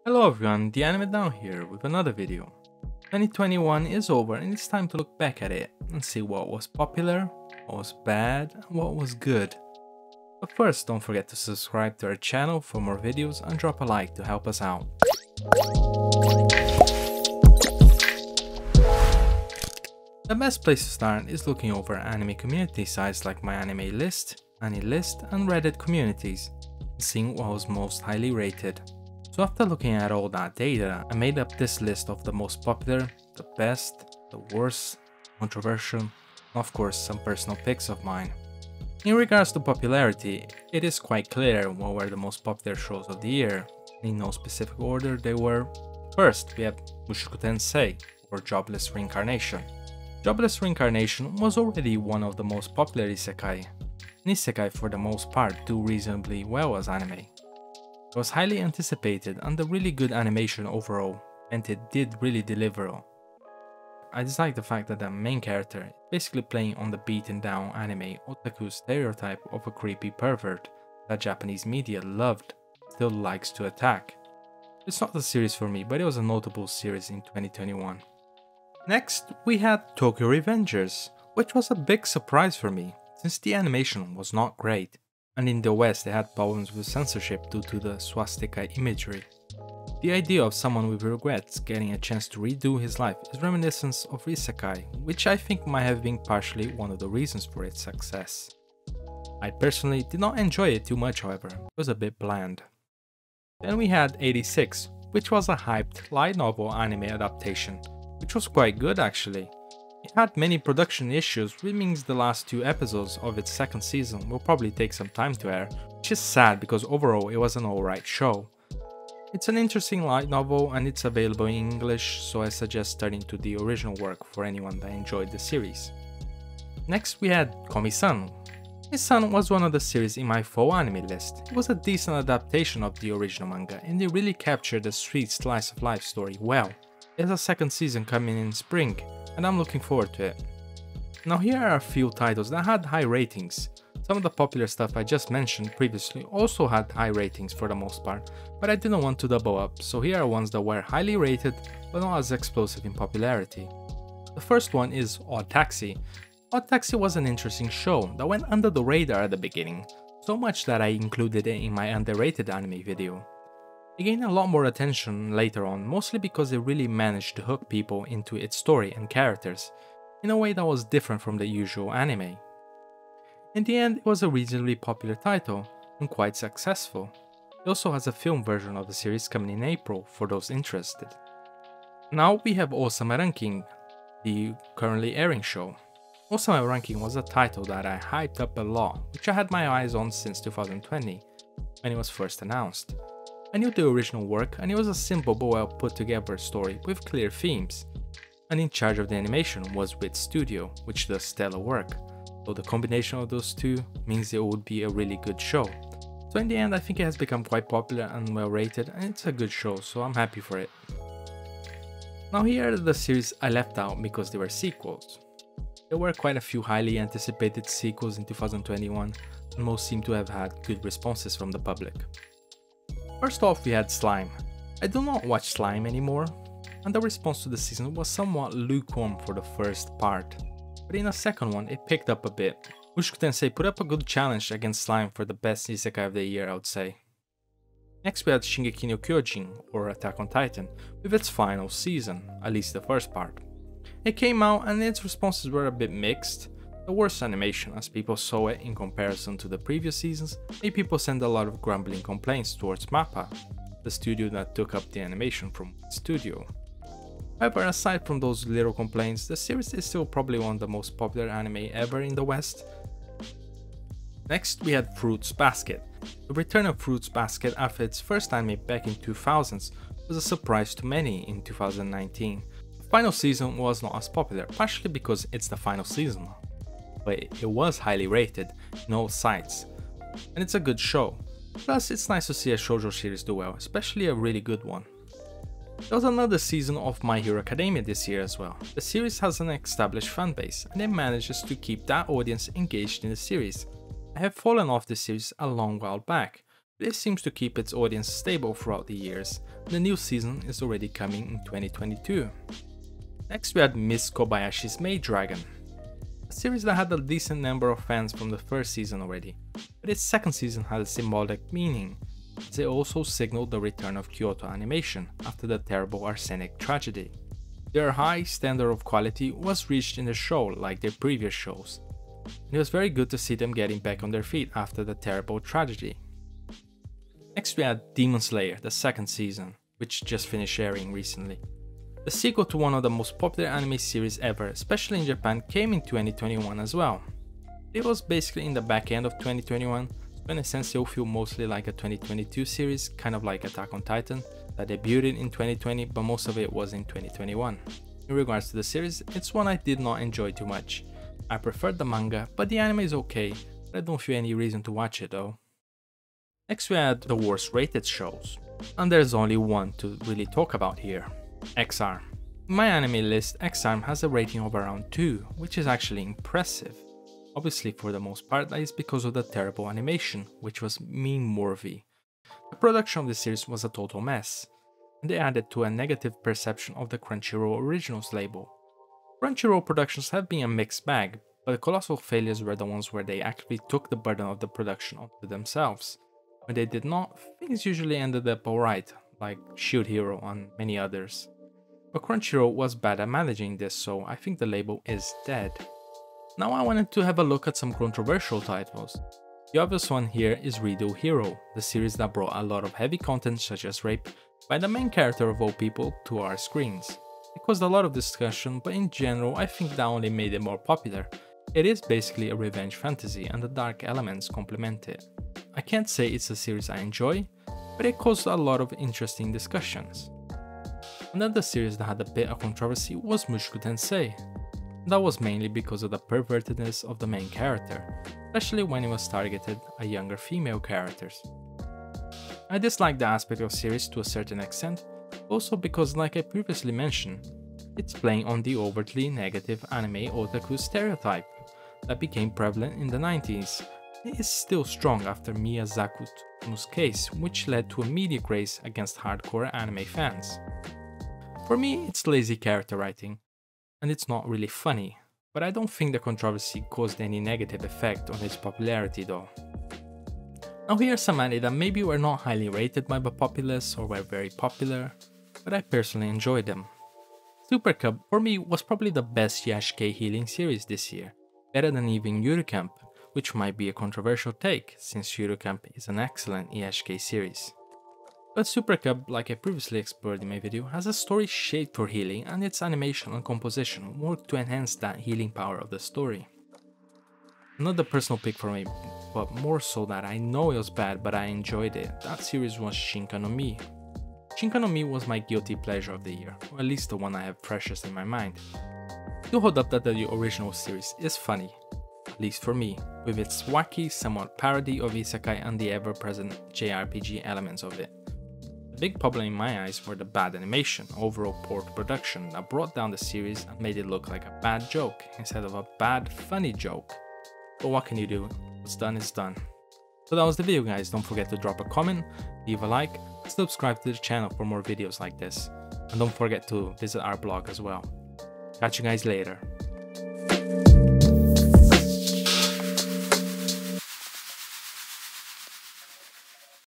Hello everyone, the Anime Down here with another video. 2021 is over and it's time to look back at it and see what was popular, what was bad, and what was good. But first, don't forget to subscribe to our channel for more videos and drop a like to help us out. The best place to start is looking over anime community sites like MyAnimeList, AniList, and Reddit communities, and seeing what was most highly rated. So after looking at all that data, I made up this list of the most popular, the best, the worst, controversial, and of course some personal picks of mine. In regards to popularity, it is quite clear what were the most popular shows of the year. In no specific order they were. First, we have Mushoku Tensei, or Jobless Reincarnation. Jobless Reincarnation was already one of the most popular isekai, and isekai for the most part do reasonably well as anime. It was highly anticipated and a really good animation overall, and it did really deliver. I dislike the fact that the main character is basically playing on the beaten down anime otaku stereotype of a creepy pervert that Japanese media loved, still likes to attack. It's not a series for me, but it was a notable series in 2021. Next, we had Tokyo Revengers, which was a big surprise for me, since the animation was not great, and in the West they had problems with censorship due to the swastika imagery. The idea of someone with regrets getting a chance to redo his life is reminiscent of isekai, which I think might have been partially one of the reasons for its success. I personally did not enjoy it too much, however, it was a bit bland. Then we had 86, which was a hyped light novel anime adaptation, which was quite good actually. It had many production issues, which means the last 2 episodes of its second season will probably take some time to air, which is sad because overall it was an alright show. It's an interesting light novel and it's available in English, so I suggest starting to the original work for anyone that enjoyed the series. Next we had Komi-san. Komi-san was one of the series in my fall anime list. It was a decent adaptation of the original manga and it really captured the sweet slice of life story well. There's a second season coming in spring, and I'm looking forward to it. Now here are a few titles that had high ratings. Some of the popular stuff I just mentioned previously also had high ratings for the most part, but I didn't want to double up, so here are ones that were highly rated but not as explosive in popularity. The first one is Odd Taxi. Odd Taxi was an interesting show that went under the radar at the beginning, so much that I included it in my underrated anime video. It gained a lot more attention later on, mostly because it really managed to hook people into its story and characters, in a way that was different from the usual anime. In the end, it was a reasonably popular title, and quite successful. It also has a film version of the series coming in April, for those interested. Now we have Osama Ranking, the currently airing show. Osama Ranking was a title that I hyped up a lot, which I had my eyes on since 2020, when it was first announced. I knew the original work and it was a simple but well put together story with clear themes, and in charge of the animation was Wit Studio, which does stellar work, so the combination of those two means it would be a really good show. So in the end I think it has become quite popular and well rated, and it's a good show, so I'm happy for it. Now here are the series I left out because they were sequels. There were quite a few highly anticipated sequels in 2021 and most seem to have had good responses from the public. First off we had Slime. I do not watch Slime anymore, and the response to the season was somewhat lukewarm for the first part, but in the second one it picked up a bit. Mushoku Tensei put up a good challenge against Slime for the best isekai of the year, I would say. Next we had Shingeki no Kyojin, or Attack on Titan, with its final season, at least the first part. It came out and its responses were a bit mixed. The worst animation, as people saw it in comparison to the previous seasons, made people send a lot of grumbling complaints towards MAPPA, the studio that took up the animation from Studio. However, aside from those little complaints, the series is still probably one of the most popular anime ever in the West. Next we had Fruits Basket. The return of Fruits Basket after its first anime back in 2000s was a surprise to many in 2019. The final season was not as popular, partially because it's the final season, but it was highly rated in all sites, and it's a good show. Plus it's nice to see a shoujo series do well, especially a really good one. There was another season of My Hero Academia this year as well. The series has an established fanbase and it manages to keep that audience engaged in the series. I have fallen off the series a long while back, This seems to keep its audience stable throughout the years, and the new season is already coming in 2022. Next we had Miss Kobayashi's Maid Dragon, a series that had a decent number of fans from the first season already, but its second season had a symbolic meaning, as it also signaled the return of Kyoto Animation after the terrible arsenic tragedy. Their high standard of quality was reached in the show like their previous shows, and it was very good to see them getting back on their feet after the terrible tragedy. Next we had Demon Slayer, the second season, which just finished airing recently. The sequel to one of the most popular anime series ever, especially in Japan, came in 2021 as well. It was basically in the back end of 2021, so in a sense it will feel mostly like a 2022 series, kind of like Attack on Titan, that debuted in 2020 but most of it was in 2021. In regards to the series, it's one I did not enjoy too much. I preferred the manga, but the anime is okay, but I don't feel any reason to watch it though. Next we had the worst rated shows, and there's only one to really talk about here, Ex-Arm. In my anime list, Ex-Arm has a rating of around 2, which is actually impressive. Obviously for the most part that is because of the terrible animation, which was meme-worthy. The production of the series was a total mess, and they added to a negative perception of the Crunchyroll Originals label. Crunchyroll productions have been a mixed bag, but the colossal failures were the ones where they actually took the burden of the production onto themselves. When they did not, things usually ended up alright, like Shield Hero and many others. But Crunchyroll was bad at managing this, so I think the label is dead. Now I wanted to have a look at some controversial titles. The obvious one here is Redo Hero, the series that brought a lot of heavy content such as rape by the main character of all people to our screens. It caused a lot of discussion, but in general I think that only made it more popular. It is basically a revenge fantasy and the dark elements complement it. I can't say it's a series I enjoy, but it caused a lot of interesting discussions. Another series that had a bit of controversy was Mushoku Tensei. That was mainly because of the pervertedness of the main character, especially when it was targeted at younger female characters. I dislike the aspect of the series to a certain extent, also because, like I previously mentioned, it's playing on the overtly negative anime otaku stereotype that became prevalent in the 90s. It is still strong after Miyazaku Tsuno's case, which led to a media craze against hardcore anime fans. For me, it's lazy character writing, and it's not really funny, but I don't think the controversy caused any negative effect on its popularity though. Now here are some anime that maybe were not highly rated by the populace or were very popular, but I personally enjoyed them. Super Cub for me was probably the best Yashikei healing series this year, better than even Yuru Camp, which might be a controversial take since Yuru Camp is an excellent Yashikei series. But Super Cub, like I previously explored in my video, has a story shaped for healing and its animation and composition work to enhance that healing power of the story. Another personal pick for me, but more so that I know it was bad but I enjoyed it, that series was Shinka no Mi. Shinka no Mi was my guilty pleasure of the year, or at least the one I have freshest in my mind. I do hold up that the original series is funny, at least for me, with its wacky, somewhat parody of isekai and the ever-present JRPG elements of it. The big problem in my eyes were the bad animation, overall poor production that brought down the series and made it look like a bad joke instead of a bad, funny joke. But what can you do? What's done is done. So that was the video guys, don't forget to drop a comment, leave a like, subscribe to the channel for more videos like this, and don't forget to visit our blog as well. Catch you guys later.